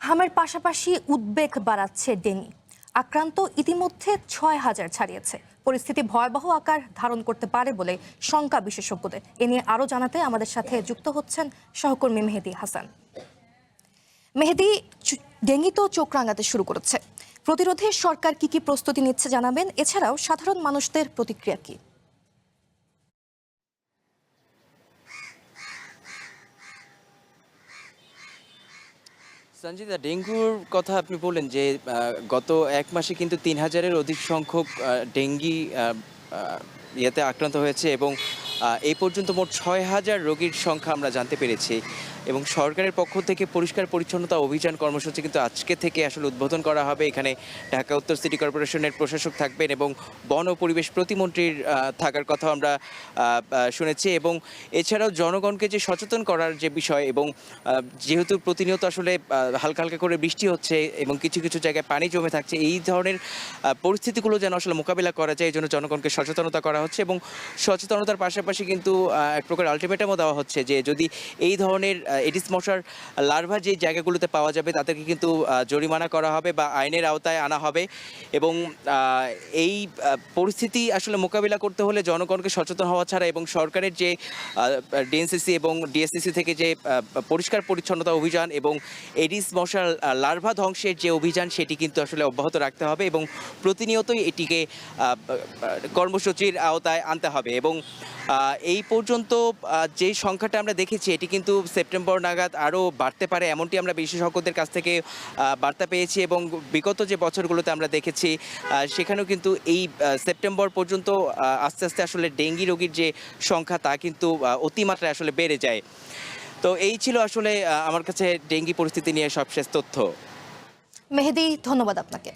হামের পাশাপাশি উদ্বেগ বাড়াচ্ছে ডেঙ্গি। আক্রান্ত ইতিমধ্যে ৬,০০০ ছাড়িয়েছে। পরিস্থিতি ভয়াবহ আকার ধারণ করতে পারে বলে শঙ্কা বিশেষজ্ঞদের। এ নিয়ে আরো জানাতে আমাদের সাথে যুক্ত হচ্ছেন সহকর্মী মেহেদী হাসান। মেহেদী, ডেঙ্গি তো চোখ রাঙাতে শুরু করেছে। প্রতিরোধে সরকার কি কি প্রস্তুতি নিচ্ছে জানাবেন, এছাড়াও সাধারণ মানুষদের প্রতিক্রিয়া কি? সঞ্জিতা, ডেঙ্গুর কথা আপনি বললেন যে গত এক মাসে কিন্তু ৩,০০০-এর অধিক সংখ্যক ডেঙ্গি ইয়েতে আক্রান্ত হয়েছে এবং এই পর্যন্ত মোট ৬,০০০ রোগীর সংখ্যা আমরা জানতে পেরেছি। এবং সরকারের পক্ষ থেকে পরিষ্কার পরিচ্ছন্নতা অভিযান কর্মসূচি কিন্তু আজকে থেকে আসলে উদ্বোধন করা হবে। এখানে ঢাকা উত্তর সিটি কর্পোরেশনের প্রশাসক থাকবেন এবং বন ও পরিবেশ প্রতিমন্ত্রীর থাকার কথা আমরা শুনেছি। এবং এছাড়াও জনগণকে যে সচেতন করার যে বিষয়, এবং যেহেতু প্রতিনিয়ত আসলে হালকা হালকা করে বৃষ্টি হচ্ছে এবং কিছু কিছু জায়গায় পানি জমে থাকছে, এই ধরনের পরিস্থিতিগুলো যেন আসলে মোকাবিলা করা যায়, এই জন্য জনগণকে সচেতনতা করা হচ্ছে। এবং সচেতনতার পাশাপাশি কিন্তু এক প্রকার আলটিমেটামও দেওয়া হচ্ছে যে যদি এই ধরনের এডিস মশার লার্ভা যে জায়গাগুলোতে পাওয়া যাবে তাদেরকে কিন্তু জরিমানা করা হবে বা আইনের আওতায় আনা হবে। এবং এই পরিস্থিতি আসলে মোকাবিলা করতে হলে জনগণকে সচেতন হওয়া ছাড়া এবং সরকারের যে ডিএনসিসি এবং ডিএসসিসি থেকে যে পরিষ্কার পরিচ্ছন্নতা অভিযান এবং এডিস মশার লার্ভা ধ্বংসের যে অভিযান, সেটি কিন্তু আসলে অব্যাহত রাখতে হবে এবং প্রতিনিয়তই এটিকে কর্মসূচির আওতায় আনতে হবে। এবং এই পর্যন্ত যে সংখ্যাটা আমরা দেখেছি, এটি কিন্তু সেপ্টেম্বর নাগাদ আরও বাড়তে পারে, এমনটি আমরা বিশেষজ্ঞদের কাছ থেকে বার্তা পেয়েছি। এবং বিগত যে বছরগুলোতে আমরা দেখেছি সেখানেও কিন্তু এই সেপ্টেম্বর পর্যন্ত আস্তে আস্তে আসলে ডেঙ্গি রোগীর যে সংখ্যা তা কিন্তু অতিমাত্রায় আসলে বেড়ে যায়। তো এই ছিল আসলে আমার কাছে ডেঙ্গি পরিস্থিতি নিয়ে সবশেষ তথ্য। মেহেদী, ধন্যবাদ আপনাকে।